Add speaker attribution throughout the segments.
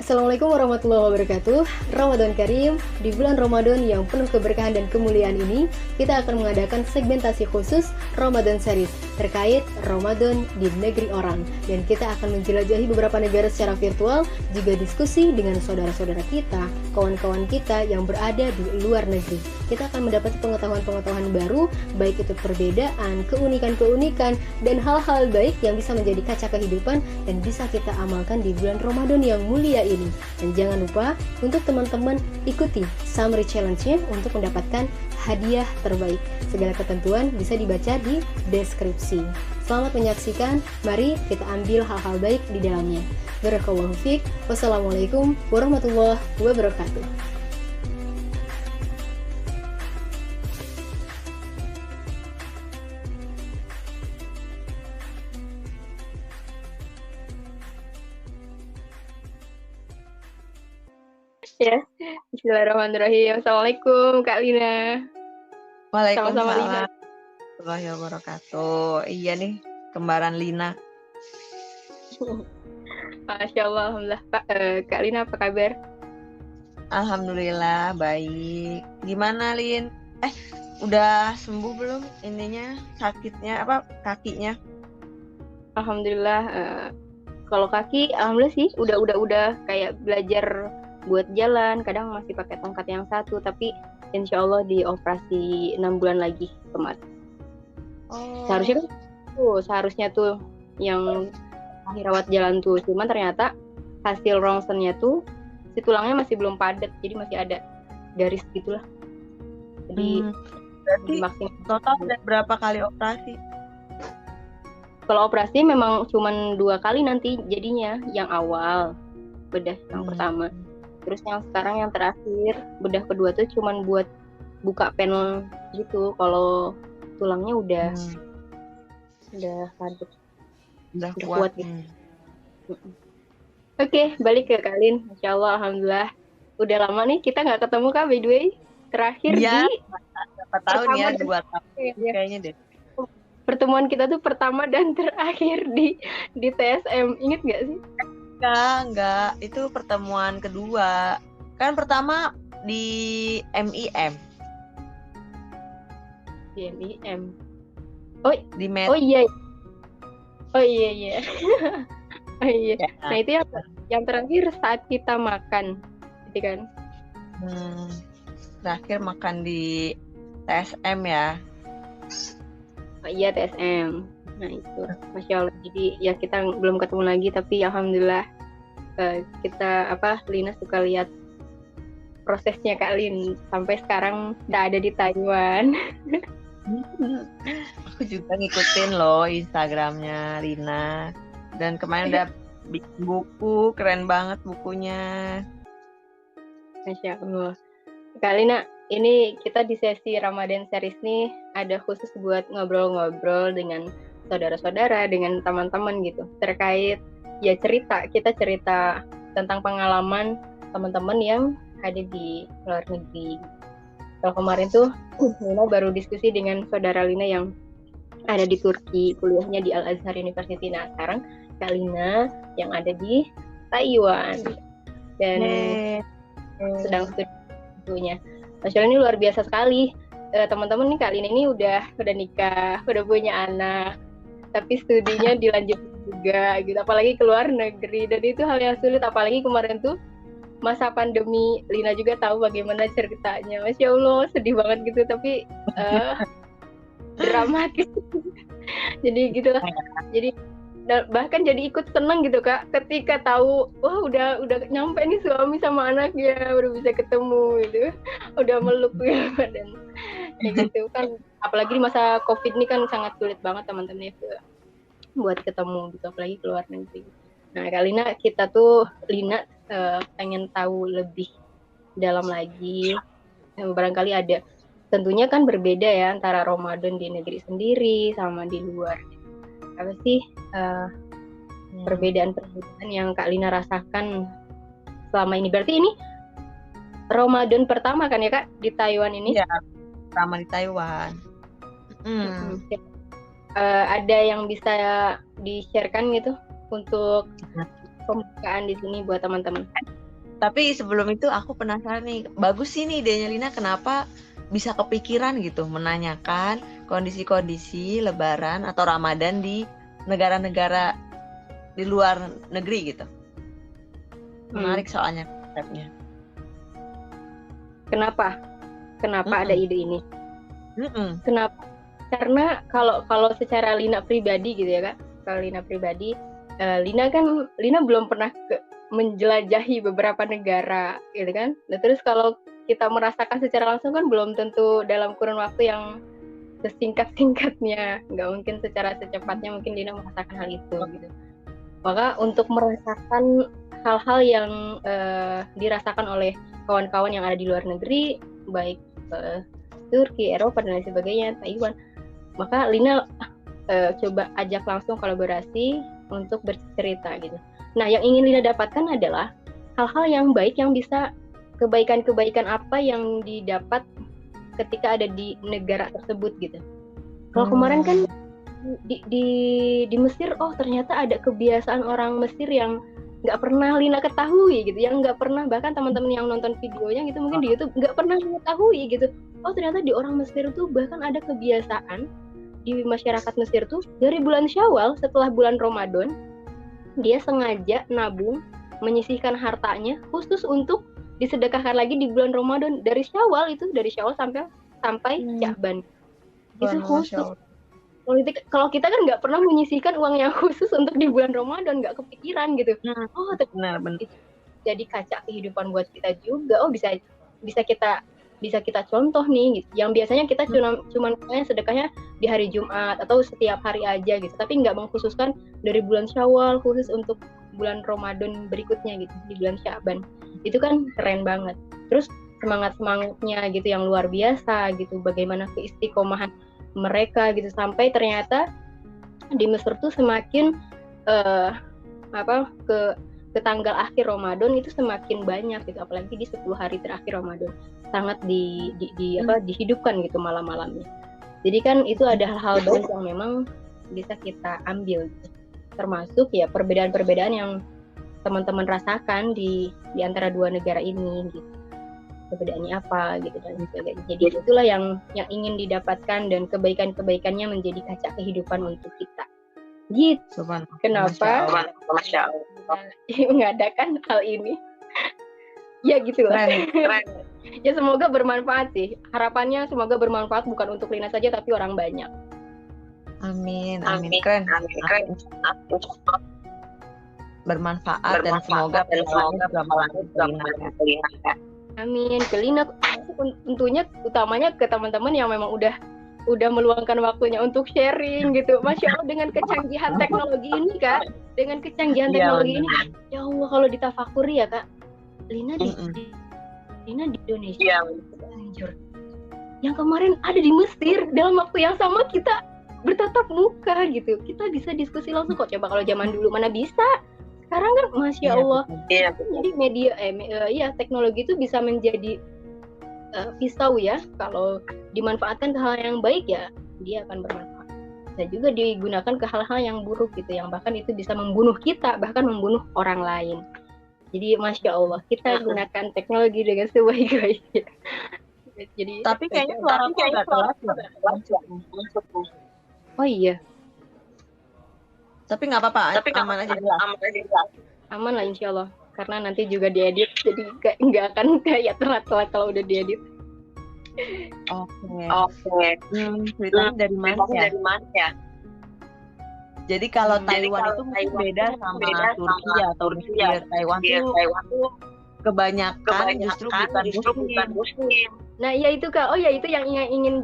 Speaker 1: Assalamualaikum warahmatullahi wabarakatuh. Ramadan Karim. Di bulan Ramadan yang penuh keberkahan dan kemuliaan ini, kita akan mengadakan segmentasi khusus Ramadan Series terkait Ramadan di negeri orang. Dan kita akan menjelajahi beberapa negara secara virtual, juga diskusi dengan saudara-saudara kita, kawan-kawan kita yang berada di luar negeri. Kita akan mendapat pengetahuan-pengetahuan baru, baik itu perbedaan, keunikan-keunikan, dan hal-hal baik yang bisa menjadi kaca kehidupan dan bisa kita amalkan di bulan Ramadan yang mulia ini. Dan jangan lupa untuk teman-teman ikuti summary challenge-nya untuk mendapatkan hadiah terbaik. Segala ketentuan bisa dibaca di deskripsi. Selamat menyaksikan, mari kita ambil hal-hal baik di dalamnya. Barakallahu fiik. Wassalamualaikum warahmatullahi wabarakatuh. Ya, bismillahirrahmanirrahim. Assalamualaikum Kak Lina. Sama-sama Lina.
Speaker 2: Waalaikumsalam warahmatullahi wabarakatuh. Iya nih, kembaran Lina.
Speaker 1: Masya Allah, alhamdulillah. Kak Lina apa kabar?
Speaker 2: Alhamdulillah baik. Gimana Lin? Udah sembuh belum ininya sakitnya kakinya?
Speaker 1: Alhamdulillah. Kalau kaki, alhamdulillah sih udah kayak belajar buat jalan. Kadang masih pakai tongkat yang satu, tapi insya Allah dioperasi 6 bulan lagi kemarin. Seharusnya tuh yang akhir rawat jalan tuh, cuman ternyata hasil rongsennya tuh si tulangnya masih belum padat, jadi masih ada garis gitulah. Jadi
Speaker 2: berarti total ada berapa kali operasi?
Speaker 1: Kalau operasi memang cuman 2 kali nanti jadinya, yang awal bedah yang pertama. Terus yang sekarang yang terakhir, bedah kedua tuh cuman buat buka panel gitu. Kalau tulangnya udah padat, udah kuat gitu. Oke, balik ke Kalin. Masya Allah, alhamdulillah. Udah lama nih kita nggak ketemu Kak, by the way. Terakhir
Speaker 2: ya,
Speaker 1: di
Speaker 2: berapa tahun ya, 2 tahun kayaknya deh.
Speaker 1: Pertemuan kita tuh pertama dan terakhir di TSM. Ingat nggak sih?
Speaker 2: Enggak. Itu pertemuan kedua. Kan pertama di MIM.
Speaker 1: Di MIM.
Speaker 2: Di Met.
Speaker 1: Oh iya. Oh iya. Oh iya. Ya. Nah itu yang terakhir saat kita makan, gitu kan?
Speaker 2: Terakhir makan di TSM ya.
Speaker 1: Oh iya, TSM. Nah itu, Masya Allah. Jadi ya kita belum ketemu lagi, tapi alhamdulillah kita Lina suka lihat prosesnya Kak Lin sampai sekarang udah ada di Taiwan.
Speaker 2: Aku juga ngikutin loh Instagramnya Lina, dan kemarin udah bikin buku, keren banget bukunya.
Speaker 1: Masya Allah. Kak Lina, ini kita di sesi Ramadan Series nih ada khusus buat ngobrol-ngobrol dengan saudara-saudara, dengan teman-teman gitu, terkait ya kita cerita tentang pengalaman teman-teman yang ada di luar negeri. Kalau kemarin tuh Lina baru diskusi dengan saudara Lina yang ada di Turki, kuliahnya di Al Azhar University. Nah sekarang Kak Lina yang ada di Taiwan dan sedang studi tentunya. Masya Allah, ini luar biasa sekali. Teman-teman nih Kak Lina ini udah nikah, udah punya anak, tapi studinya dilanjut juga gitu, apalagi ke luar negeri, dan itu hal yang sulit, apalagi kemarin tuh masa pandemi. Lina juga tahu bagaimana ceritanya. Masya Allah, sedih banget gitu, tapi dramatis. Jadi gitulah. Jadi bahkan jadi ikut seneng gitu Kak, ketika tahu wah udah nyampe nih suami sama anaknya, udah bisa ketemu gitu, udah meluk ya, dan kayak gitu kan. Apalagi di masa COVID ini kan sangat sulit banget teman-teman itu buat ketemu gitu, apalagi keluar negeri. Nah Kak Lina, Lina pengen tahu lebih dalam lagi, barangkali ada, tentunya kan berbeda ya antara Ramadan di negeri sendiri sama di luar. Apa sih perbedaan yang Kak Lina rasakan selama ini? Berarti ini Ramadan pertama kan ya Kak di Taiwan ini?
Speaker 2: Iya, pertama di Taiwan.
Speaker 1: Ada yang bisa di-sharekan gitu untuk pembukaan di sini buat teman-teman?
Speaker 2: Tapi sebelum itu aku penasaran nih, bagus sih nih idenya Lina, kenapa bisa kepikiran gitu menanyakan kondisi-kondisi Lebaran atau Ramadan di negara-negara di luar negeri gitu. Menarik soalnya konsepnya.
Speaker 1: Kenapa? Kenapa ada ide ini? Kenapa? Karena kalau secara Lina pribadi gitu ya Kak, kalau Lina pribadi, Lina belum pernah menjelajahi beberapa negara gitu kan. Nah, terus kalau kita merasakan secara langsung kan belum tentu dalam kurun waktu yang sesingkat-singkatnya, nggak mungkin secara secepatnya mungkin Lina merasakan hal itu gitu. Maka untuk merasakan hal-hal yang dirasakan oleh kawan-kawan yang ada di luar negeri, baik Turki, Eropa dan lain sebagainya, Taiwan, maka Lina coba ajak langsung kolaborasi untuk bercerita gitu. Nah, yang ingin Lina dapatkan adalah hal-hal yang baik yang bisa kebaikan-kebaikan apa yang didapat ketika ada di negara tersebut gitu. Kalau kemarin kan di Mesir, oh ternyata ada kebiasaan orang Mesir yang nggak pernah Lina ketahui gitu, yang nggak pernah, bahkan teman-teman yang nonton videonya gitu mungkin di YouTube nggak pernah mengetahui gitu. Oh ternyata di orang Mesir tuh bahkan ada kebiasaan di masyarakat Mesir tuh dari bulan Syawal setelah bulan Ramadan dia sengaja nabung, menyisihkan hartanya khusus untuk disedekahkan lagi di bulan Ramadan, dari Syawal sampai Sya'ban. Itu khusus. Kalau kita kan nggak pernah menyisihkan uang yang khusus untuk di bulan Ramadan, nggak kepikiran gitu. Oh, benar. Jadi kaca kehidupan buat kita juga. Oh, bisa kita contoh nih gitu. Yang biasanya kita cuma sedekahnya di hari Jumat atau setiap hari aja gitu, tapi nggak mengkhususkan dari bulan Syawal khusus untuk bulan Ramadan berikutnya gitu, di bulan Sya'ban. Itu kan keren banget. Terus semangatnya gitu yang luar biasa gitu, bagaimana keistiqomahan mereka gitu, sampai ternyata di Mesir tuh semakin ke tanggal akhir Ramadan itu semakin banyak gitu, apalagi di 10 hari terakhir Ramadan sangat dihidupkan gitu malam-malamnya. Jadi kan itu ada hal-hal baik yang memang bisa kita ambil gitu. Termasuk ya perbedaan-perbedaan yang teman-teman rasakan di antara dua negara ini gitu. Perbedaannya apa gitu dan sebagainya. Jadi itulah yang ingin didapatkan, dan kebaikan-kebaikannya menjadi kaca kehidupan untuk kita. Gitu. Kenapa mengadakan hal ini? Ya gitu lah. Keren. Ya semoga bermanfaat sih. Harapannya semoga bermanfaat bukan untuk Lina saja tapi orang banyak.
Speaker 2: Amin. Keren. Bermanfaat dan semoga bermanfaat ke Lina.
Speaker 1: Amin. Ke Lina tentunya utamanya ke teman-teman yang memang udah meluangkan waktunya untuk sharing gitu. Masya Allah, dengan kecanggihan teknologi ini Kak, ini, ya Allah kalau ditafakuri ya Kak, Lina di Indonesia, anjur. Yang kemarin ada di Mesir, dalam waktu yang sama kita bertatap muka gitu. Kita bisa diskusi langsung kok. Coba kalau zaman dulu mana bisa. Sekarang kan Masya Allah. Jadi media teknologi itu bisa menjadi pisau ya. Kalau dimanfaatkan ke hal yang baik ya dia akan bermanfaat. Bisa juga digunakan ke hal-hal yang buruk gitu, yang bahkan itu bisa membunuh kita, bahkan membunuh orang lain. Jadi Masya Allah, kita gunakan teknologi dengan sebaik-baiknya. Jadi,
Speaker 2: tapi kayaknya suara aku agak telat.
Speaker 1: Oh iya.
Speaker 2: Tapi nggak apa-apa, aman aja jelas.
Speaker 1: Aman lah insya Allah. Karena nanti juga diedit, jadi nggak akan kayak telat-telat kalau udah diedit.
Speaker 2: Oke. Ceritanya dari mana ya? Jadi kalau Taiwan itu mungkin beda sama Turki atau Mesir. Taiwan tuh kebanyakan justru bukan muslim.
Speaker 1: Nah, ya itu Kak. Oh ya, itu yang ingin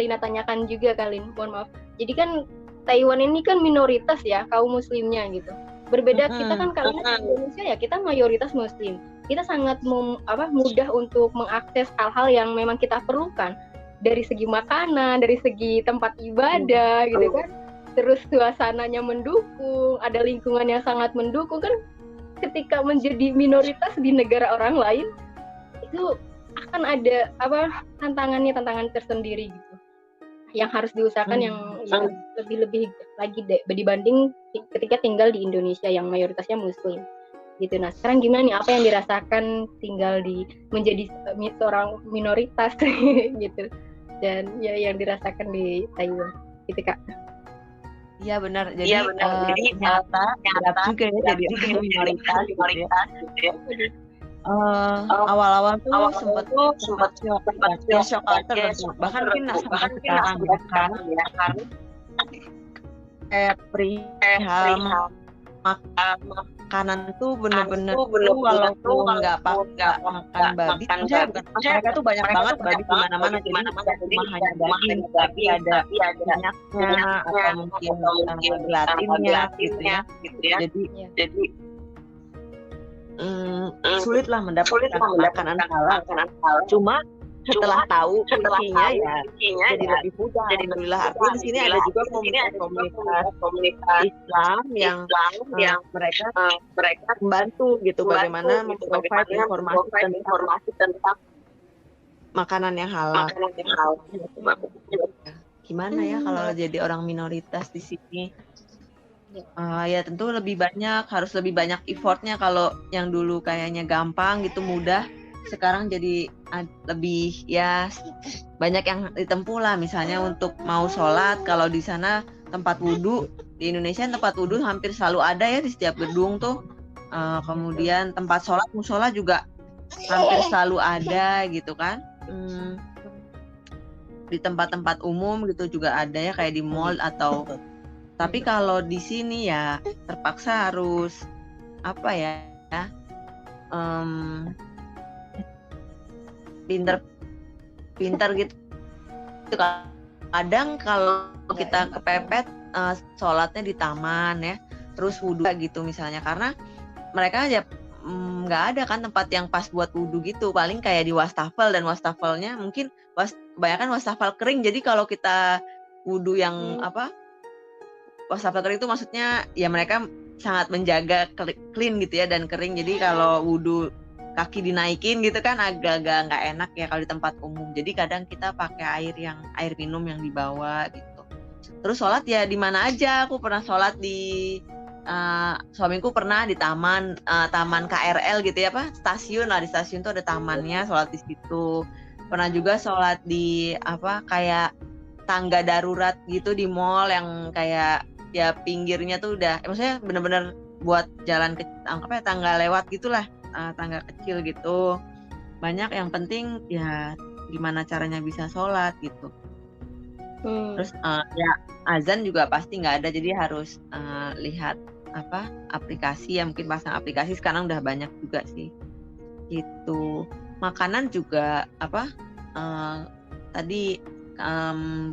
Speaker 1: Lina tanyakan juga Kalin. Mohon maaf. Jadi kan Taiwan ini kan minoritas ya, kaum muslimnya gitu. Berbeda kita kan kalau di Indonesia ya kita mayoritas muslim. Kita sangat mudah untuk mengakses hal-hal yang memang kita perlukan. Dari segi makanan, dari segi tempat ibadah gitu kan. Terus suasananya mendukung, ada lingkungan yang sangat mendukung kan. Ketika menjadi minoritas di negara orang lain, itu akan ada tantangan tersendiri gitu, yang harus diusahakan yang lebih lagi dibanding ketika tinggal di Indonesia yang mayoritasnya muslim. gitu. Nah sekarang gimana nih, apa yang dirasakan tinggal di menjadi seorang minoritas gitu, dan ya yang dirasakan di Taiwan gitu Kak.
Speaker 2: Iya benar. Jadi ternyata berat juga ya jadi orang minoritas gitu ya. Awal-awal tuh sempat shock culture, bahkan mungkin sampai sekarang ya, karena kayak perihal makanan tuh bener-bener tuh walaupun nggak makan babi, maksudnya mereka tuh banyak banget babi di mana-mana, jadi nggak cuma hanya daging, tapi ada minyaknya atau mungkin gelatinnya gitu ya. Jadi sulit lah mendapatkan makanan halal. Cuma setelah tahu fungsinya ya jadi lebih mudah. Alhamdulillah, artinya di sini ada juga komunitas Islam yang mereka membantu gitu bagaimana memprovide informasi tentang makanan yang halal. Gimana ya kalau jadi orang minoritas di sini? Ya tentu harus lebih banyak effortnya. Kalau yang dulu kayaknya gampang gitu, mudah, sekarang jadi lebih ya banyak yang ditempuh lah. Misalnya untuk mau sholat, kalau di sana tempat wudhu, di Indonesia tempat wudhu hampir selalu ada ya di setiap gedung tuh. Kemudian tempat sholat musola juga hampir selalu ada gitu kan. Di tempat-tempat umum gitu juga ada ya, kayak di mall atau. Tapi kalau di sini ya terpaksa harus apa ya, pinter gitu. Kadang kalau kita kepepet sholatnya di taman ya, terus wudhu gitu misalnya, karena mereka ya nggak ada kan tempat yang pas buat wudhu gitu, paling kayak di wastafel, dan wastafelnya mungkin kebanyakan wastafel kering. Jadi kalau kita wudhu yang wastafel kering itu maksudnya ya mereka sangat menjaga clean gitu ya dan kering. Jadi kalau wudhu kaki dinaikin gitu kan agak-agak nggak enak ya kalau di tempat umum. Jadi kadang kita pakai air minum yang dibawa gitu. Terus sholat ya di mana aja. Aku pernah sholat di suamiku pernah di taman KRL gitu ya, stasiun lah, di stasiun tuh ada tamannya, sholat di situ. Pernah juga sholat di kayak tangga darurat gitu di mall yang kayak ya pinggirnya tuh udah maksudnya bener-bener buat jalan tangga lewat gitulah, tangga kecil gitu. Banyak, yang penting ya gimana caranya bisa sholat gitu. Terus ya azan juga pasti nggak ada, jadi harus lihat aplikasi ya, mungkin pasang aplikasi, sekarang udah banyak juga sih gitu. Makanan juga tadi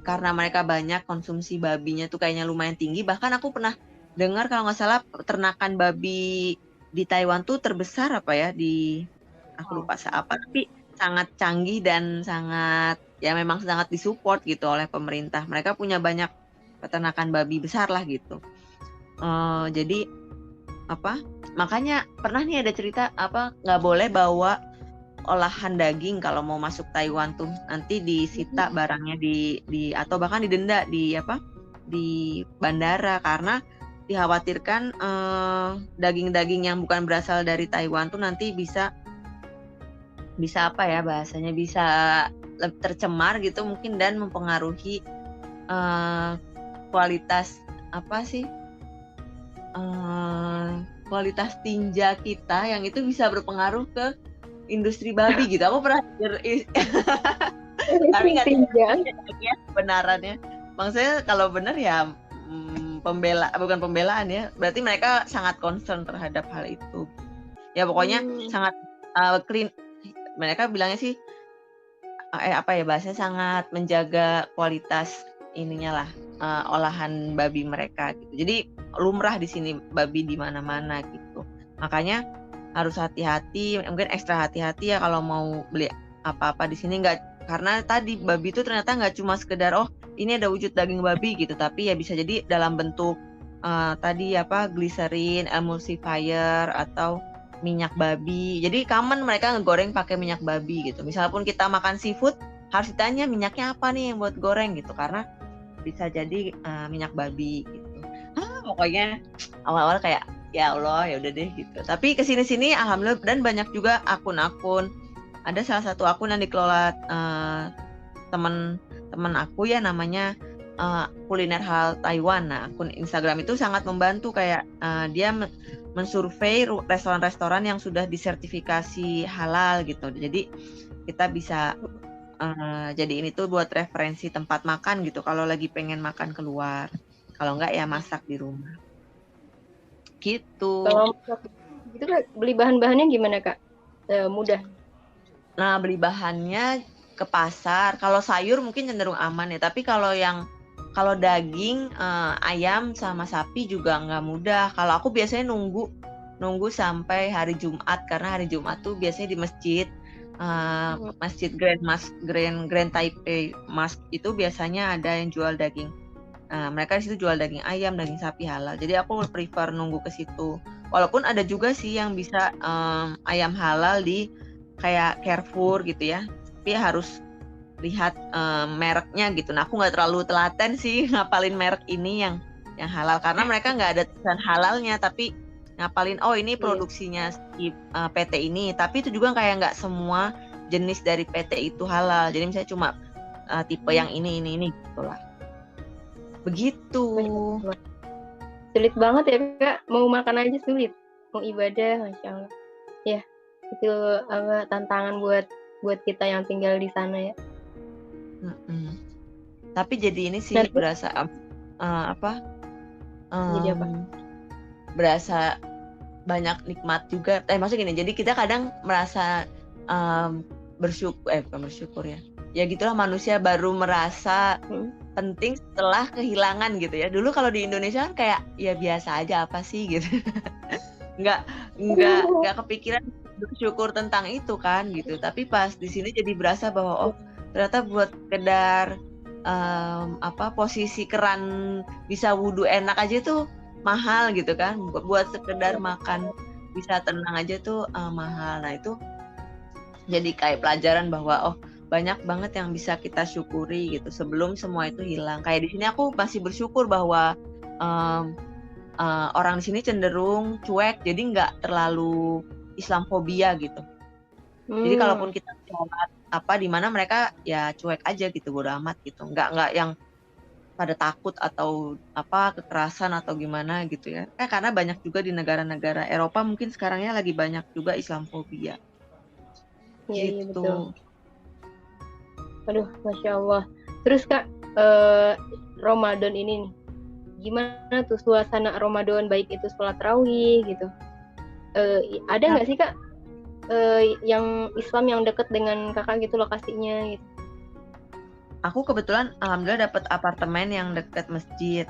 Speaker 2: karena mereka banyak konsumsi babinya tuh kayaknya lumayan tinggi. Bahkan aku pernah dengar kalau nggak salah ternakan babi di Taiwan tuh terbesar aku lupa tapi sangat canggih dan memang sangat disupport gitu oleh pemerintah. Mereka punya banyak peternakan babi besar lah gitu. Jadi makanya pernah nih ada cerita nggak boleh bawa olahan daging kalau mau masuk Taiwan tuh, nanti disita barangnya atau bahkan didenda di bandara, karena dikhawatirkan daging-daging yang bukan berasal dari Taiwan tuh nanti bisa bahasanya bisa tercemar gitu mungkin, dan mempengaruhi kualitas kualitas tinja kita, yang itu bisa berpengaruh ke industri babi gitu. Aku pernah tapi nggak tahu ya kebenarannya. Maksudnya kalau benar ya bukan pembelaan ya, berarti mereka sangat concern terhadap hal itu ya, pokoknya sangat clean. Mereka bilangnya sih bahasanya sangat menjaga kualitas ininya lah, olahan babi mereka gitu. Jadi lumrah di sini babi di mana-mana gitu. Makanya harus hati-hati, mungkin ekstra hati-hati ya kalau mau beli apa-apa di sini, karena tadi babi itu ternyata nggak cuma sekedar ini ada wujud daging babi gitu, tapi ya bisa jadi dalam bentuk glycerin, emulsifier, atau minyak babi. Jadi common mereka ngegoreng pakai minyak babi gitu. Misalnya kita makan seafood, harus ditanya minyaknya apa nih yang buat goreng gitu, karena bisa jadi minyak babi gitu. Pokoknya awal-awal kayak Ya Allah, ya udah deh gitu. Tapi kesini-sini alhamdulillah, dan banyak juga akun-akun. Ada salah satu akun yang dikelola teman aku ya, namanya kuliner halal Taiwan. Nah, akun Instagram itu sangat membantu, kayak dia mensurvei restoran-restoran yang sudah disertifikasi halal gitu. Jadi kita bisa jadiin itu buat referensi tempat makan gitu kalau lagi pengen makan keluar. Kalau enggak ya masak di rumah. Gitu.
Speaker 1: Kalau gitu Kak, beli bahan-bahannya gimana Kak? Mudah.
Speaker 2: Nah, beli bahannya ke pasar. Kalau sayur mungkin cenderung aman ya, tapi kalau daging, ayam sama sapi juga nggak mudah. Kalau aku biasanya nunggu sampai hari Jumat, karena hari Jumat tuh biasanya di masjid, Masjid Grand Taipei Mosque itu biasanya ada yang jual daging. Mereka di situ jual daging ayam, daging sapi halal. Jadi aku prefer nunggu ke situ. Walaupun ada juga sih yang bisa ayam halal di kayak Carrefour gitu ya. Tapi harus lihat mereknya gitu. Nah, aku nggak terlalu telaten sih ngapalin merek ini yang halal, karena mereka nggak ada tulisan halalnya, tapi ngapalin ini produksinya si PT ini. Tapi itu juga kayak nggak semua jenis dari PT itu halal. Jadi misalnya cuma tipe yang ini gitu lah. Begitu.
Speaker 1: Sulit banget ya Kak, mau makan aja sulit, mau ibadah, Masya Allah. Ya, itu tantangan buat kita yang tinggal di sana ya.
Speaker 2: Tapi jadi ini sih berasa
Speaker 1: Jadi apa?
Speaker 2: Berasa banyak nikmat juga. Maksudnya gini, jadi kita kadang merasa bukan bersyukur ya. Ya gitulah, manusia baru merasa penting setelah kehilangan gitu ya. Dulu kalau di Indonesia kan kayak ya biasa aja, apa sih gitu. nggak kepikiran bersyukur tentang itu kan gitu. Tapi pas di sini jadi berasa bahwa ternyata buat sekedar posisi keran bisa wudhu enak aja tuh mahal gitu kan. Buat sekedar makan bisa tenang aja tuh mahal. Nah, itu jadi kayak pelajaran bahwa banyak banget yang bisa kita syukuri gitu sebelum semua itu hilang. Kayak di sini aku masih bersyukur bahwa orang di sini cenderung cuek, jadi nggak terlalu Islamfobia gitu. Jadi kalaupun kita sholat di mana, mereka ya cuek aja gitu, bodo amat gitu. Nggak yang pada takut atau kekerasan atau gimana gitu ya. Karena banyak juga di negara-negara Eropa mungkin sekarangnya lagi banyak juga Islamfobia.
Speaker 1: Iya,
Speaker 2: gitu.
Speaker 1: Betul. Aduh, Masya Allah. Terus Kak, Ramadan ini nih, gimana tuh suasana Ramadan, baik itu sholat tarawih gitu? Ada nggak sih Kak yang Islam yang deket dengan kakak gitu lokasinya gitu?
Speaker 2: Aku kebetulan alhamdulillah dapat apartemen yang dekat masjid,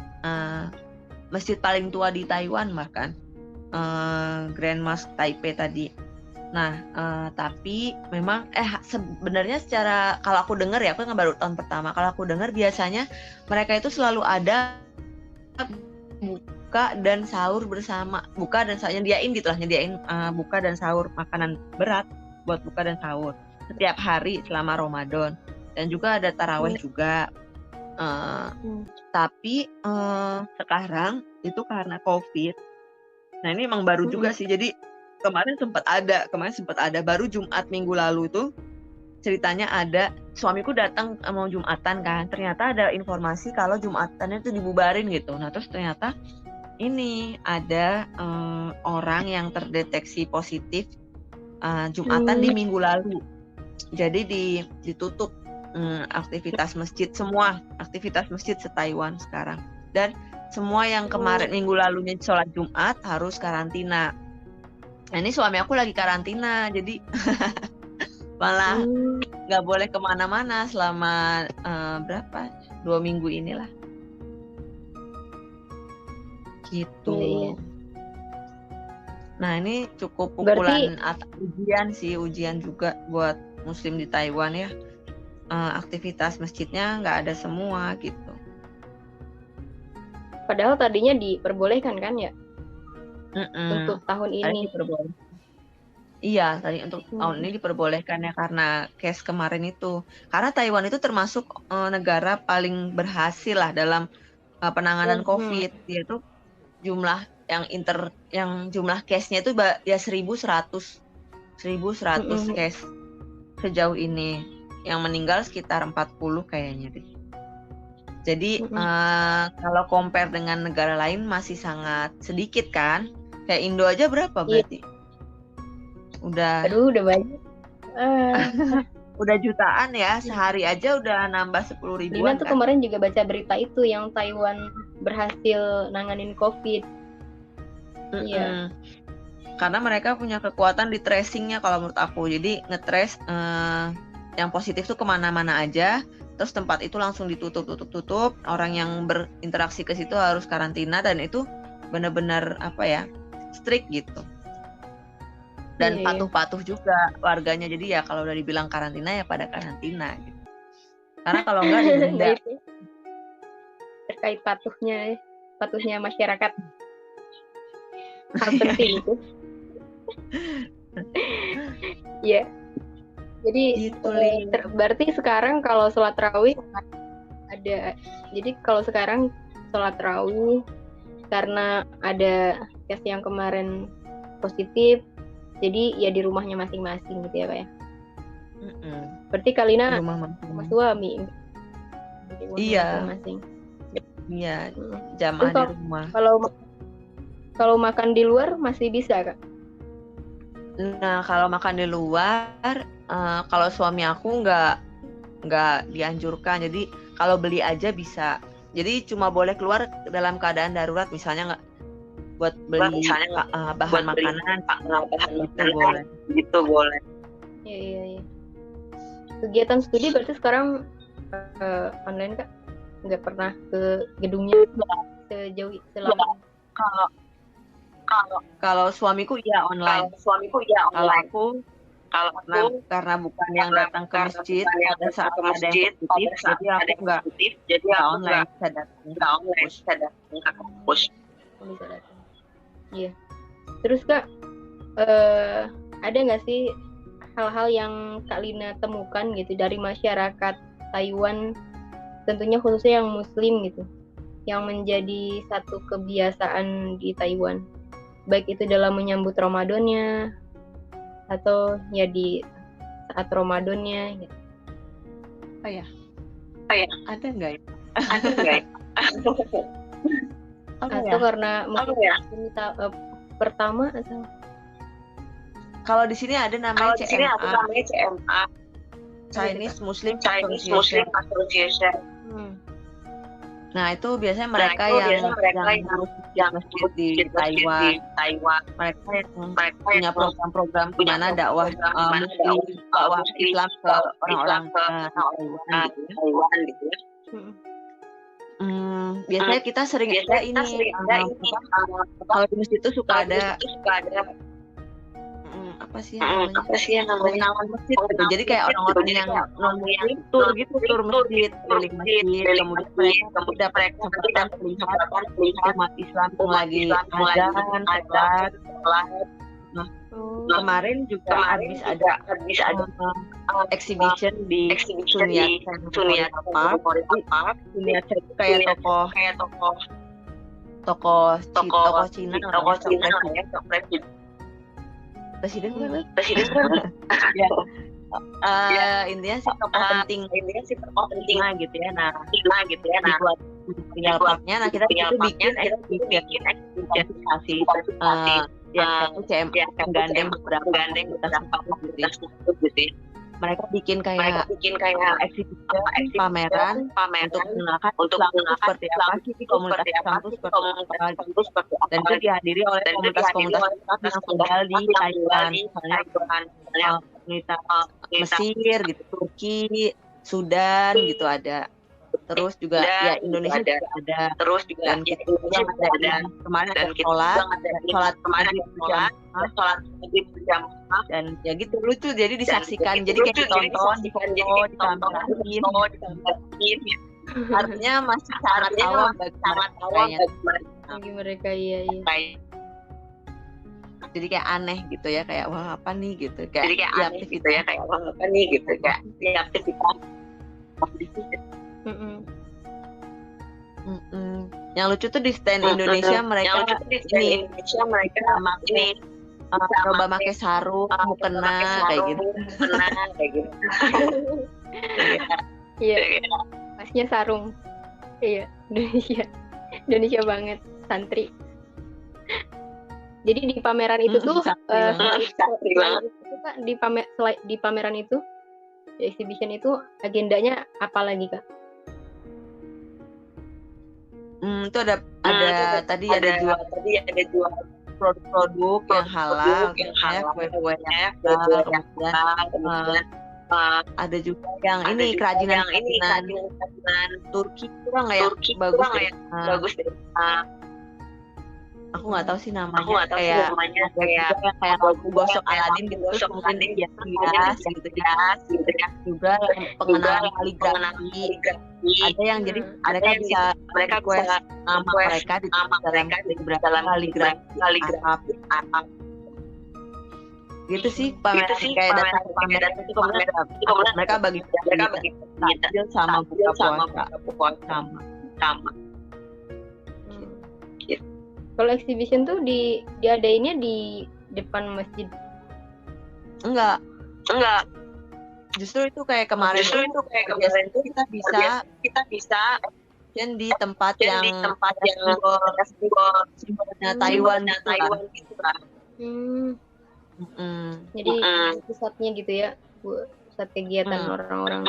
Speaker 2: masjid paling tua di Taiwan bahkan, Grand Mosque Taipei tadi. Nah, tapi memang sebenarnya secara, kalau aku dengar ya, aku kan baru tahun pertama, kalau aku dengar biasanya mereka itu selalu ada buka dan sahur bersama, nyediain buka dan sahur, makanan berat buat buka dan sahur setiap hari selama Ramadan, dan juga ada tarawih juga. Tapi sekarang itu karena COVID, nah ini emang baru juga sih, jadi kemarin sempat ada baru Jumat minggu lalu tuh ceritanya, ada suamiku datang mau Jumatan kan, ternyata ada informasi kalau Jumatannya tuh dibubarin gitu. Nah, terus ternyata ini ada orang yang terdeteksi positif Jumatan di minggu lalu. Jadi ditutup aktivitas masjid, semua aktivitas masjid se-Taiwan sekarang. Dan semua yang kemarin minggu lalunya sholat Jumat harus karantina. Nah, ini suami aku lagi karantina, jadi malah nggak boleh kemana-mana selama 2 minggu inilah. Gitu. Iya. Nah, ini cukup pukulan ujian juga buat Muslim di Taiwan ya. Aktivitas masjidnya nggak ada semua gitu.
Speaker 1: Padahal tadinya diperbolehkan kan ya? Untuk tahun ini.
Speaker 2: Iya, tadi untuk tahun ini diperbolehkan ya, karena case kemarin itu. Karena Taiwan itu termasuk negara paling berhasil lah dalam penanganan COVID. Yaitu jumlah yang jumlah case-nya itu ya 1.100 case sejauh ini. Yang meninggal sekitar 40 kayaknya deh. Jadi kalau compare dengan negara lain masih sangat sedikit kan? Kayak Indo aja berapa berarti? Udah
Speaker 1: banyak.
Speaker 2: Udah jutaan ya, sehari aja udah nambah 10.000-an.
Speaker 1: Lina tuh kemarin juga baca berita itu yang Taiwan berhasil nanganin COVID. Iya.
Speaker 2: Karena mereka punya kekuatan di tracingnya kalau menurut aku. Jadi nge-trace yang positif tuh kemana-mana aja, terus tempat itu langsung ditutup. Orang yang berinteraksi ke situ harus karantina, dan itu benar-benar strict gitu. Dan patuh-patuh juga warganya. Jadi ya kalau udah dibilang karantina ya pada karantina gitu. Karena kalau enggak didenda.
Speaker 1: Terkait patuhnya masyarakat. Hal penting itu. Iya. Jadi gitu, berarti sekarang kalau sholat tarawih ada. Jadi kalau sekarang sholat tarawih karena ada case yang kemarin positif, jadi ya di rumahnya masing-masing gitu ya Pak ya. Berarti Kalina sama suami.
Speaker 2: Iya.
Speaker 1: Masing-masing.
Speaker 2: Iya, jamaah di rumah.
Speaker 1: Kalau makan di luar masih bisa Kak?
Speaker 2: Nah, kalau makan di luar, kalau suami aku nggak dianjurkan. Jadi kalau beli aja bisa. Jadi cuma boleh keluar dalam keadaan darurat, misalnya nggak buat beli bahan makanan gitu boleh.
Speaker 1: Iya. Kegiatan studi berarti sekarang online Kak? Nggak pernah ke gedungnya sejauh selama?
Speaker 2: Kalau suamiku iya online. Kalau aku karena bukan yang datang ke masjid pada saat ada yang positif, jadi aku online. Bisa datang ke kampus.
Speaker 1: Bisa datang. Iya. Terus Kak, ada nggak sih hal-hal yang Kak Lina temukan gitu dari masyarakat Taiwan, tentunya khususnya yang Muslim gitu, yang menjadi satu kebiasaan di Taiwan, baik itu dalam menyambut Ramadannya atau ya di saat Ramadannya gitu.
Speaker 2: Ada nggak ya?
Speaker 1: Atau karena mungkin pertama atau
Speaker 2: kalau di sini ada namanya CMA, Chinese Muslim Association. Nah itu biasanya mereka yang masjid di Taiwan. Mereka yang punya program-program di mana dakwah Islam ke orang-orang Taiwan gitu ya. Biasanya kita sering ada ini kalau di masjid itu suka ada apa sih yang namanya pengenalan masjid gitu. Jadi kayak orang-orang yang tur masjid, keliling masjid, kemudian dapat kesempatan melihat umat Islam yang lagi azan, sholat. Nah, kemarin juga habis ada exhibition di Sunyat Park. Sunyat itu kayak tokoh Cina presiden kan? Ya. Intinya sih tokoh penting gitu ya. Nah, dibuat tinggal parknya. Nah, kita itu bikin aktivitas itu CMA menggandeng beberapa gitu. Mereka bikin kayak eksibisi pameran untuk mengenalkan seperti apa sih komunitas Islam itu seperti apa, dan itu dihadiri oleh komunitas yang tinggal di Taiwan, misalnya komunitas Mesir gitu, Turki, Sudan gitu ada. Terus juga ya Indonesia juga ada. Dan kita juga ada kemarin ada sholat maghrib berjamaah dan ya gitu lucu, jadi disaksikan, jadi kayak ditonton di foto, ditambahin. Artinya masih sangat awam bagi mereka. Iya. Jadi kayak aneh gitu ya, kayak wah apa nih gitu, kayak aktivitas. Yang lucu tuh di stand Indonesia mereka ini coba pakai sarung, mukena kayak gitu.
Speaker 1: Iya, masnya sarung. Iya, Indonesia banget, santri. Jadi di pameran itu tuh di pameran itu, di exhibition itu agendanya apa lagi, Kak?
Speaker 2: Itu ada jual produk-produk yang halal, kue-kuenya, kemudian ada juga yang ini kerajinan Turki itu nggak ya bagus deh. Aku nggak tahu sih namanya, kayak aku gosok Aladin gitu, terus kemudian dihias gitu ya. Juga yang pengenalan kaligrafi. Ada yang jadi mereka bisa nama mereka di dalam kaligrafi atap. Gitu sih pameran kayak datang pameran itu kemudian mereka bagi takjil sama buka puasa sama.
Speaker 1: Kalau exhibition tuh diadainnya di depan masjid? Enggak.
Speaker 2: Justru itu kayak kemarin itu kita bisa dan di tempat yang simbolnya Taiwan gitu kan.
Speaker 1: Jadi pusatnya gitu ya, pusat kegiatan orang-orang.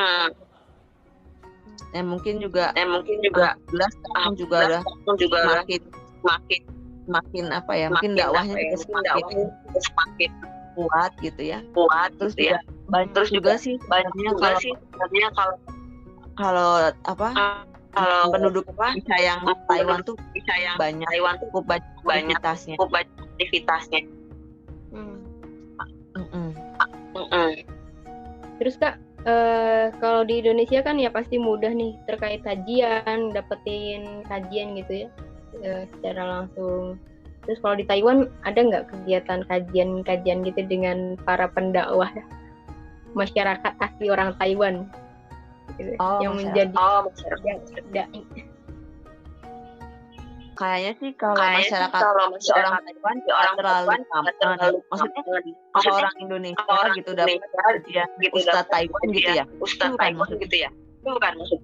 Speaker 2: Mungkin juga jelas juga makin apa ya, mungkin dakwahnya juga semakin kuat gitu ya. Terus juga sih sebenarnya kalau penduduk bisa yang Taiwan tuh banyak aktivitasnya.
Speaker 1: Terus Kak, kalau di Indonesia kan ya pasti mudah nih terkait kajian, dapetin kajian gitu ya, secara langsung. Terus kalau di Taiwan ada nggak kegiatan kajian gitu dengan para pendakwah masyarakat asli orang Taiwan gitu, yang menjadi dai?
Speaker 2: Kayaknya sih kalau masyarakat orang Taiwan terlalu maksudnya kalau orang Indonesia gitu dapat dia Ustadz Taiwan gitu ya. Itu bukan maksud.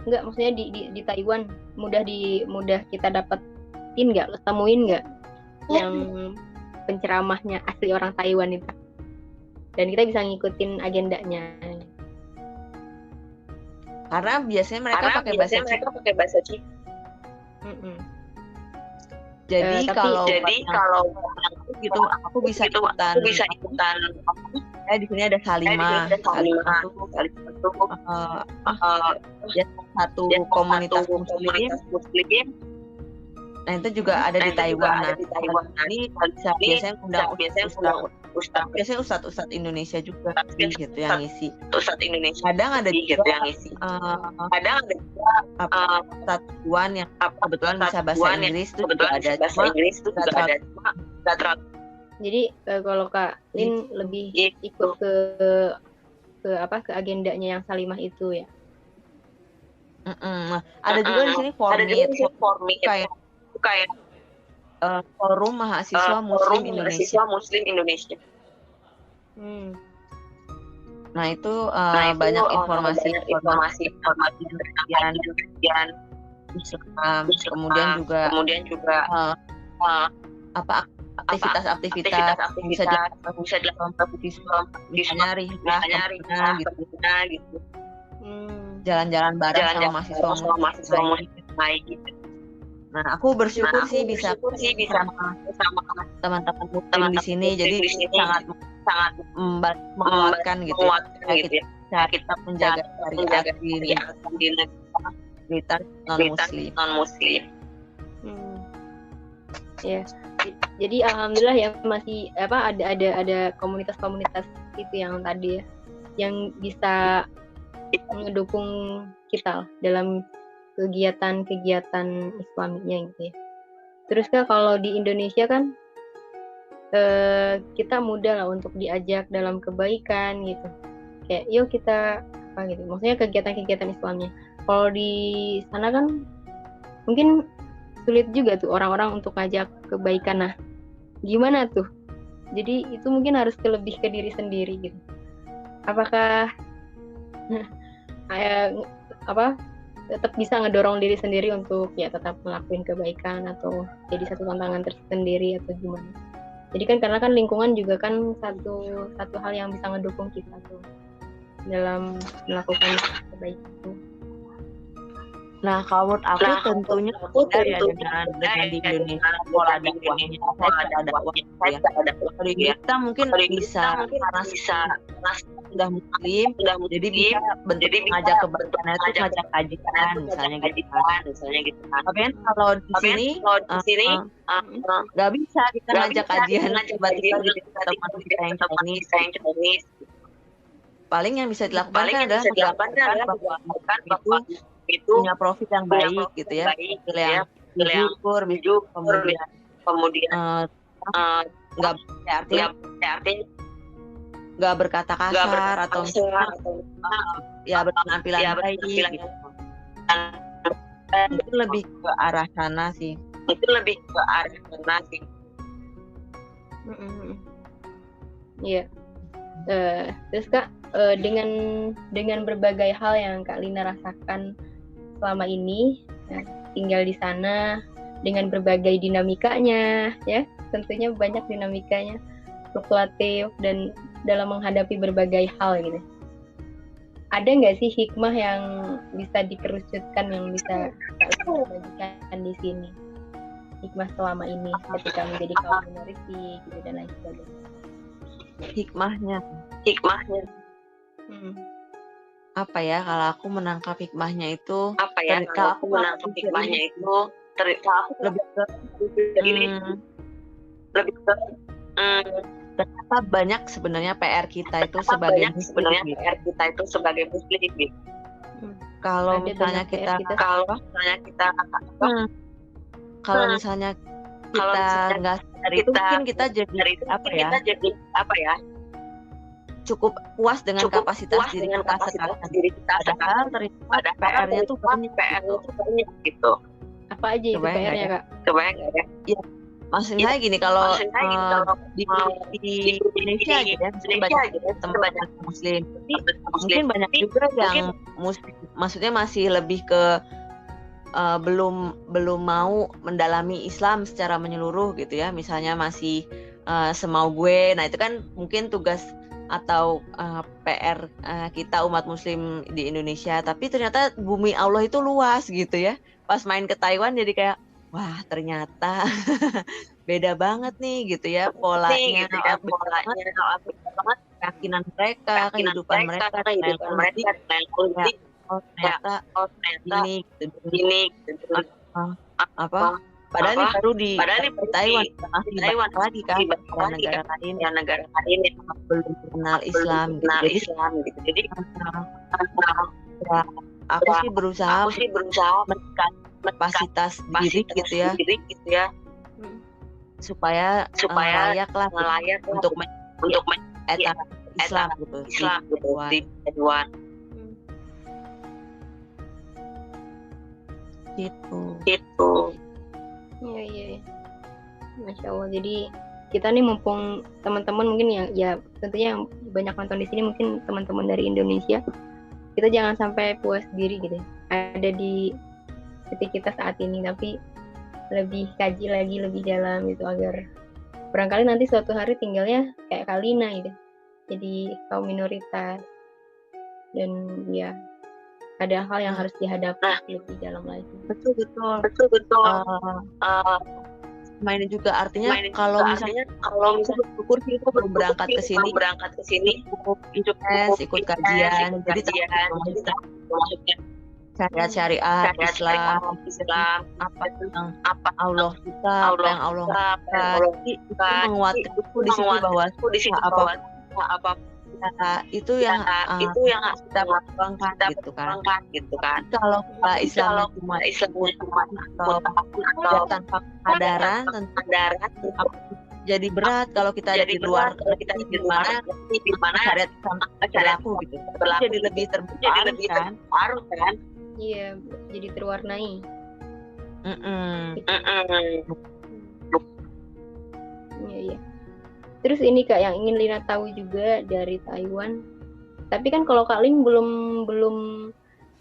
Speaker 1: Enggak, maksudnya di Taiwan mudah kita dapetin nggak, temuin nggak yang penceramahnya asli orang Taiwan itu, dan kita bisa ngikutin agendanya.
Speaker 2: Karena biasanya mereka pakai bahasa Cina. Jadi kalau gitu aku bisa ikutan. Di sini ada Salimah satu komunitas muslim. Nah itu juga ada di Taiwan. Ini biasanya undang ustadz Indonesia juga gitu yang ngisi. Kadang ada juga yang ngisi. Ustadz Taiwan yang kebetulan bisa bahasa Inggris itu juga ada.
Speaker 1: Jadi kalau Kak Lin lebih ikut ke agendanya yang Salimah itu ya.
Speaker 2: Ada juga di sini formit kayak forum mahasiswa Muslim Indonesia. Nah itu banyak informasi yang Islam, kemudian juga aktivitas bisa dilakukan misalnya rihlah gitu. Jalan-jalan bareng sama mahasiswa gitu. Nah, aku bersyukur sih bisa sama teman-teman muslim di sini, jadi sangat menguatkan gitu ya. Kita menjaga syariat di negara non muslim.
Speaker 1: Ya. Jadi alhamdulillah ya masih ada komunitas-komunitas itu yang tadi ya, yang bisa mendukung kita dalam kegiatan Islamnya gitu ya. Terus kan kalau di Indonesia kan kita mudah lah untuk diajak dalam kebaikan gitu. Kayak yuk kita apa gitu. Maksudnya kegiatan-kegiatan Islamnya. Kalau di sana kan mungkin sulit juga tuh orang-orang untuk ngajak kebaikan. Nah, gimana tuh? Jadi itu mungkin harus lebih ke diri sendiri gitu. Apakah apa tetap bisa ngedorong diri sendiri untuk ya tetap ngelakuin kebaikan atau jadi satu tantangan tersendiri atau gimana? Jadi kan karena kan lingkungan juga kan satu hal yang bisa ngedukung kita tuh dalam melakukan kebaikan itu.
Speaker 2: Nah, kalau menurut aku tentunya ya dengan di Indonesia pola dakwahnya saya ada dakwah ya. Kita mungkin bisa karena sudah muslim, jadi bisa bentuk ngajak kebaikan itu ngajak kajian misalnya gitu kan. Tapi kan kalau di sini nggak bisa kita ngajak kajian tiba-tiba gitu teman kita yang Chinese. Paling yang bisa dilakukan adalah menggambarkan bahwa itu punya profil yang baik gitu ya, yang jujur, kemudian nggak artinya nggak berkata kasar atau ya berpenampilan baik gitu. Itu lebih ke arah sana sih.
Speaker 1: Iya. Terus Kak, dengan berbagai hal yang Kak Lina rasakan selama ini, tinggal di sana dengan berbagai dinamikanya, ya tentunya banyak dinamikanya, fluktuatif dan dalam menghadapi berbagai hal gitu. Ada nggak sih hikmah yang bisa dikerucutkan yang bisa Kak Lina bagikan di sini? Hikmah selama ini ketika menjadi kaum minoriti gitu dan lain sebagainya. Hikmahnya
Speaker 2: apa ya, kalau aku menangkap hikmahnya itu lebih ke ternyata banyak sebenarnya PR kita itu sebagai muslim gitu. Kalau misalnya kita nggak sadar itu mungkin kita jadi apa ya cukup puas dengan kapasitas diri kita sekarang, ternyata PR-nya tuh banyak gitu.
Speaker 1: Apa aja itu PR-nya Kak?
Speaker 2: Kebayang nggak ya? Ya, maksudnya gini, kalau di Indonesia aja ya, banyak teman muslim, mungkin banyak juga yang muslim, maksudnya masih lebih ke belum mau mendalami Islam secara menyeluruh gitu ya, misalnya masih semau gue. Nah itu kan mungkin tugas atau PR kita umat muslim di Indonesia. Tapi ternyata bumi Allah itu luas gitu ya. Pas main ke Taiwan jadi kayak wah ternyata beda banget nih gitu ya polanya, keyakinan mereka, kehidupan mereka, ternyata ini gitu. Apa? Padahal ini baru di Taiwan, masih banyak lagi kan negara lain yang belum kenal Islam gitu. Jadi aku sih berusaha meningkatkan kapasitas diri gitu ya, supaya layak untuk Islam gitu di Taiwan. Gitu.
Speaker 1: Iya. Masya Allah. Jadi kita nih mumpung teman-teman mungkin yang ya tentunya yang banyak nonton di sini mungkin teman-teman dari Indonesia, kita jangan sampai puas diri gitu. Ada di titik kita saat ini, tapi lebih kaji lagi, lebih dalam gitu agar barangkali nanti suatu hari tinggalnya kayak Kak Lina gitu. Jadi kaum minoritas dan ya ada hal yang harus dihadapi lebih dalam lagi.
Speaker 2: Betul. Ini juga artinya kalau misalnya bersyukur kita belum berangkat ke sini ikut kajian, jadi syariat Islam apa Allah kita, apa yang Allah kita menguatkan di sini bahwa apa itu yang kita perjuangkan gitu kan. Kalau Islam cuma atau tanpa kesadaran jadi berat. Kalau kita ada di luar, kita di mana syariat Islam berlaku gitu, jadi lebih terpengaruh kan.
Speaker 1: Iya, jadi terwarnai.
Speaker 2: Mm-mm.
Speaker 1: Iya, iya. Terus ini Kak yang ingin Lina tahu juga dari Taiwan. Tapi kan kalau Kak Lin belum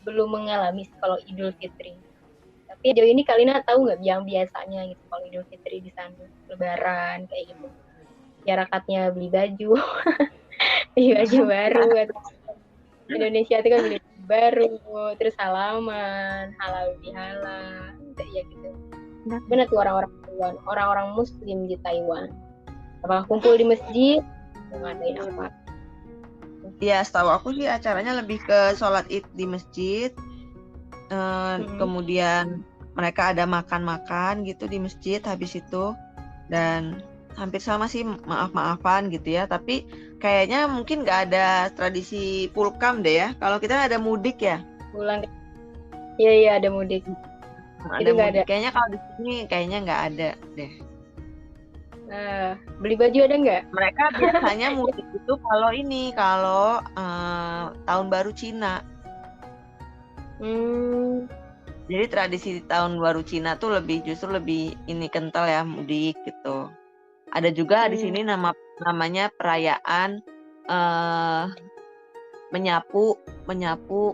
Speaker 1: mengalami kalau Idul Fitri. Tapi sejauh ini Kak Lina tahu nggak yang biasanya gitu kalau Idul Fitri di sana, Lebaran kayak gitu. Masyarakatnya beli baju, beli baju baru. Indonesia itu kan beli baju baru, terus salaman, halal bihalal, kayak gitu. Benar tuh orang-orang Taiwan, orang-orang Muslim di Taiwan. Apakah kumpul di masjid? Ngadain apa?
Speaker 2: Ya, setahu aku sih acaranya lebih ke sholat Id di masjid. Kemudian mereka ada makan-makan gitu di masjid habis itu. Dan hampir sama sih, maaf-maafan gitu ya. Tapi kayaknya mungkin nggak ada tradisi pulkam deh ya. Kalau kita ada mudik ya.
Speaker 1: Pulang. Iya ada mudik.
Speaker 2: Ada mudik. Kayaknya kalau di sini kayaknya nggak ada deh.
Speaker 1: Beli baju ada nggak?
Speaker 2: Mereka biasanya mudik itu kalau tahun baru Cina. Jadi tradisi di tahun baru Cina tuh justru lebih ini kental ya, mudik gitu. Ada juga di sini namanya perayaan menyapu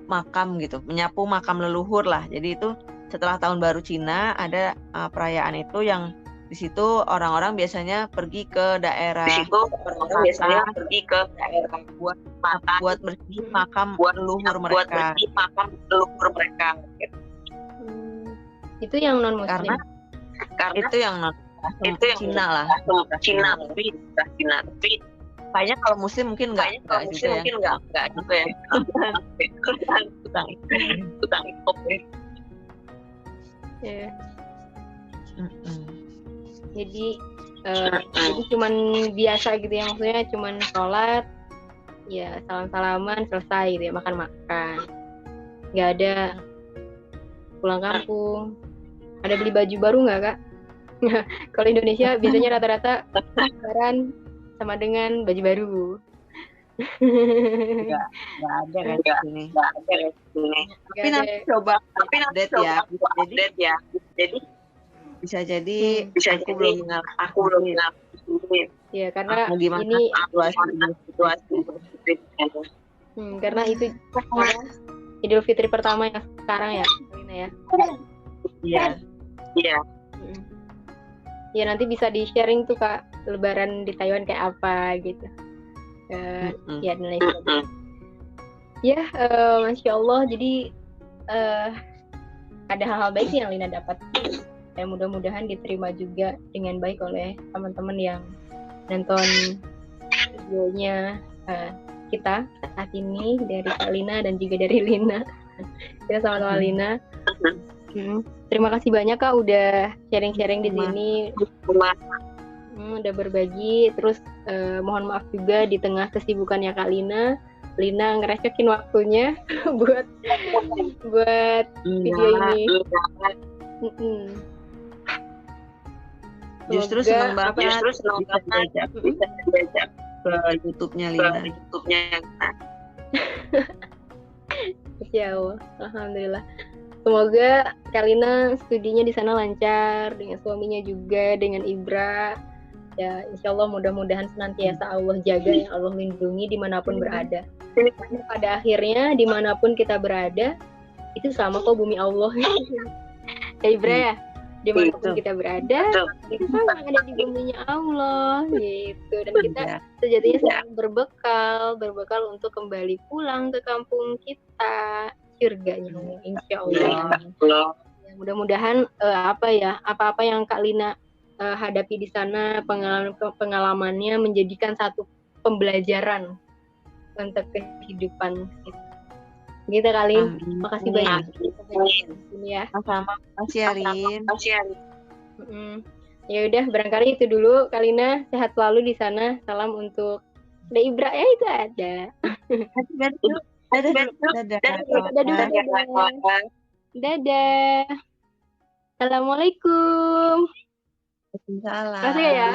Speaker 2: makam gitu, menyapu makam leluhur lah. Jadi itu setelah tahun baru Cina ada perayaan itu yang di situ orang-orang biasanya pergi ke daerah. Di situ orang-orang biasanya pergi ke daerah buat bersih makam leluhur mereka. Buat bersih makam leluhur mereka.
Speaker 1: Itu yang non Muslim.
Speaker 2: Karena itu yang non Cina lah. Cina tapi kayaknya kalau Muslim mungkin nggak juga ya. Tukang ikop
Speaker 1: ya. Jadi cuman biasa gitu ya, maksudnya cuman sholat, ya salam-salaman selesai gitu ya, makan-makan, nggak ada pulang kampung. Ada beli baju baru nggak Kak? Kalau Indonesia biasanya rata-rata lebaran sama dengan baju baru.
Speaker 2: Nggak ada kan di sini. Tapi nanti coba update ya. Jadi bisa jadi aku belum mengalami.
Speaker 1: Ya karena ini
Speaker 2: situasi.
Speaker 1: Karena itu Idul Fitri pertama yang sekarang ya, Lina ya.
Speaker 2: Iya.
Speaker 1: Ya nanti bisa di sharing tuh Kak, Lebaran di Taiwan kayak apa gitu. Ya dan lain sebagainya. Ya, Masya Allah. Jadi ada hal-hal baik yang Lina dapat. Dan mudah-mudahan diterima juga dengan baik oleh teman-teman yang nonton videonya kita saat ini, dari Kak Lina dan juga dari Lina. Kita sama-sama Lina. Terima kasih banyak Kak udah sharing-sharing di sini. Udah berbagi. Terus mohon maaf juga di tengah kesibukannya Kak Lina ngerecokin waktunya buat video ini.
Speaker 2: Justru senang banget bisa diajak ke YouTube-nya Lina.
Speaker 1: Ya Allah, alhamdulillah. Semoga Kalina studinya di sana lancar, dengan suaminya juga, dengan Ibra. Ya, insya Allah mudah-mudahan senantiasa Allah jaga, yang Allah lindungi dimanapun berada. Pada akhirnya dimanapun kita berada, itu sama kok bumi Allah. Ya Ibra ya, dimanapun kita berada, kita sama ada di buminya Allah, gitu. Dan kita sejatinya sedang berbekal untuk kembali pulang ke kampung kita. Surganya insya Allah. Ya, mudah-mudahan apa-apa yang Kak Lina hadapi di sana, pengalamannya menjadikan satu pembelajaran untuk kehidupan kita. Gitu kali. Makasih banyak. Ya.
Speaker 2: Sama. Makasih Arin.
Speaker 1: Ya udah, barangkali itu dulu Kak Lina. Sehat selalu di sana. Salam untuk ada Ibra ya, itu ada. Dadah. Assalamualaikum.
Speaker 2: Waalaikumsalam.
Speaker 1: Makasih ya.